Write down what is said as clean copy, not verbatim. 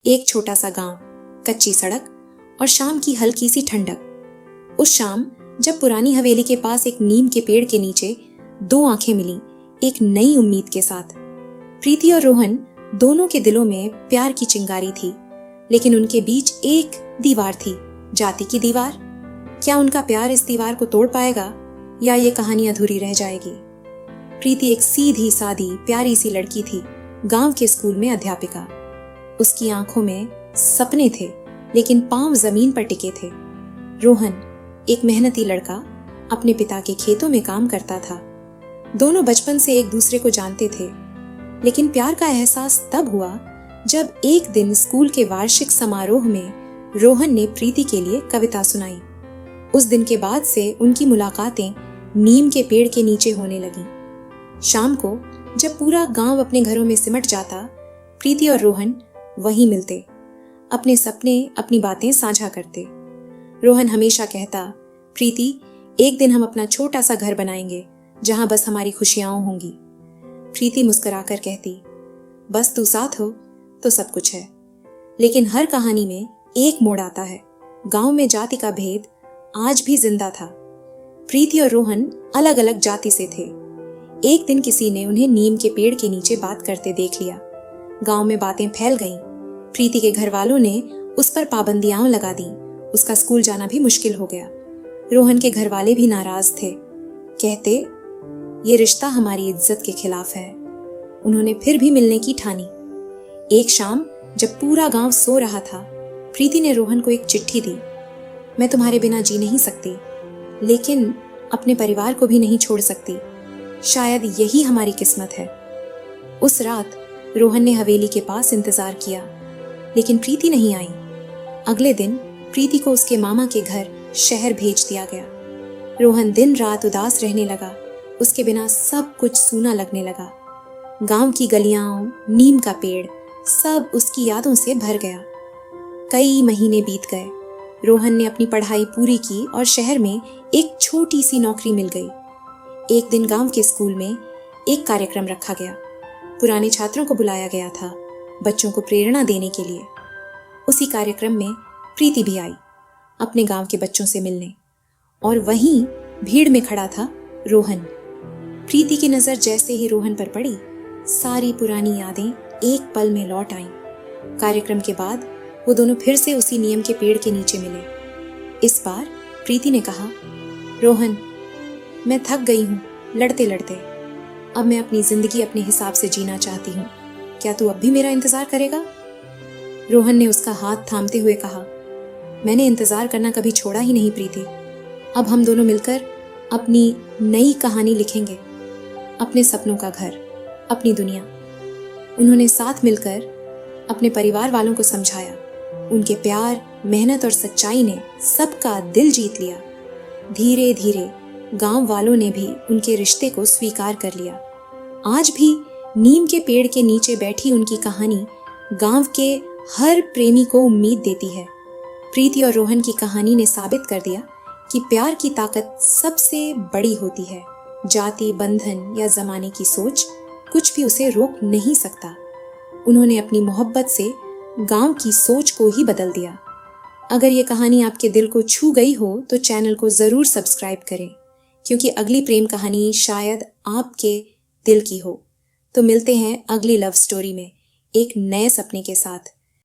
एक छोटा सा गांव, कच्ची सड़क और शाम की हल्की सी ठंडक। उस शाम जब पुरानी हवेली के पास एक नीम के पेड़ के नीचे दो आंखें मिली, एक नई उम्मीद के साथ। प्रीति और रोहन दोनों के दिलों में प्यार की चिंगारी थी, लेकिन उनके बीच एक दीवार थी, जाति की दीवार। क्या उनका प्यार इस दीवार को तोड़ पाएगा या ये कहानी अधूरी रह जाएगी? प्रीति एक सीधी सादी प्यारी सी लड़की थी, गांव के स्कूल में अध्यापिका। उसकी आंखों में सपने थे, लेकिन पांव जमीन पर टिके थे। रोहन एक मेहनती लड़का, अपने पिता के खेतों में काम करता था। दोनों बचपन से एक दूसरे को जानते थे, लेकिन प्यार का एहसास तब हुआ जब एक दिन स्कूल के वार्षिक समारोह में रोहन ने प्रीति के लिए कविता सुनाई। उस दिन के बाद से उनकी मुलाकातें नीम के पेड़ के नीचे होने लगीं। शाम को जब पूरा गांव अपने घरों में सिमट जाता, प्रीति और रोहन वहीं मिलते, अपने सपने, अपनी बातें साझा करते। रोहन हमेशा कहता, प्रीति, एक दिन हम अपना छोटा सा घर बनाएंगे जहां बस हमारी खुशियां होंगी। प्रीति मुस्कुराकर कहती, बस तू साथ हो तो सब कुछ है। लेकिन हर कहानी में एक मोड़ आता है। गांव में जाति का भेद आज भी जिंदा था। प्रीति और रोहन अलग अलग जाति से थे। एक दिन किसी ने उन्हें नीम के पेड़ के नीचे बात करते देख लिया। गांव में बातें फैल गईं। प्रीति के घर वालों ने उस पर पाबंदियां लगा दी। उसका स्कूल जाना भी मुश्किल हो गया। रोहन के घर वाले भी नाराज थे, कहते, ये रिश्ता हमारी इज्जत के खिलाफ है। उन्होंने फिर भी मिलने की ठानी। एक शाम जब पूरा गांव सो रहा था, प्रीति ने रोहन को एक चिट्ठी दी। मैं तुम्हारे बिना जी नहीं सकती, लेकिन अपने परिवार को भी नहीं छोड़ सकती। शायद यही हमारी किस्मत है। उस रात रोहन ने हवेली के पास इंतजार किया, लेकिन प्रीति नहीं आई। अगले दिन प्रीति को उसके मामा के घर शहर भेज दिया गया। रोहन दिन रात उदास रहने लगा। उसके बिना सब कुछ सूना लगने लगा। गांव की गलियां, नीम का पेड़, सब उसकी यादों से भर गया। कई महीने बीत गए। रोहन ने अपनी पढ़ाई पूरी की और शहर में एक छोटी सी नौकरी मिल गई। एक दिन गांव के स्कूल में एक कार्यक्रम रखा गया। पुराने छात्रों को बुलाया गया था, बच्चों को प्रेरणा देने के लिए। उसी कार्यक्रम में प्रीति भी आई, अपने गांव के बच्चों से मिलने। और वहीं भीड़ में खड़ा था रोहन। प्रीति की नजर जैसे ही रोहन पर पड़ी, सारी पुरानी यादें एक पल में लौट आईं। कार्यक्रम के बाद वो दोनों फिर से उसी नीम के पेड़ के नीचे मिले। इस बार प्रीति ने कहा, रोहन, मैं थक गई हूँ लड़ते लड़ते। अब मैं अपनी जिंदगी अपने हिसाब से जीना चाहती हूँ। क्या तू अब भी मेरा इंतजार करेगा? रोहन ने उसका हाथ थामते हुए कहा, मैंने इंतजार करना कभी छोड़ा ही नहीं प्रीति। अब हम दोनों मिलकर अपनी नई कहानी लिखेंगे, अपने सपनों का घर, अपनी दुनिया। उन्होंने साथ मिलकर अपने परिवार वालों को समझाया। उनके प्यार, मेहनत और सच्चाई ने सबका दिल जीत लिया। धीरे धीरे गांव वालों ने भी उनके रिश्ते को स्वीकार कर लिया। आज भी नीम के पेड़ के नीचे बैठी उनकी कहानी गांव के हर प्रेमी को उम्मीद देती है। प्रीति और रोहन की कहानी ने साबित कर दिया कि प्यार की ताकत सबसे बड़ी होती है। जाति, बंधन या जमाने की सोच कुछ भी उसे रोक नहीं सकता। उन्होंने अपनी मोहब्बत से गांव की सोच को ही बदल दिया। अगर ये कहानी आपके दिल को छू गई हो तो चैनल को जरूर सब्सक्राइब करें, क्योंकि अगली प्रेम कहानी शायद आपके दिल की हो। तो मिलते हैं अगली लव स्टोरी में एक नए सपने के साथ।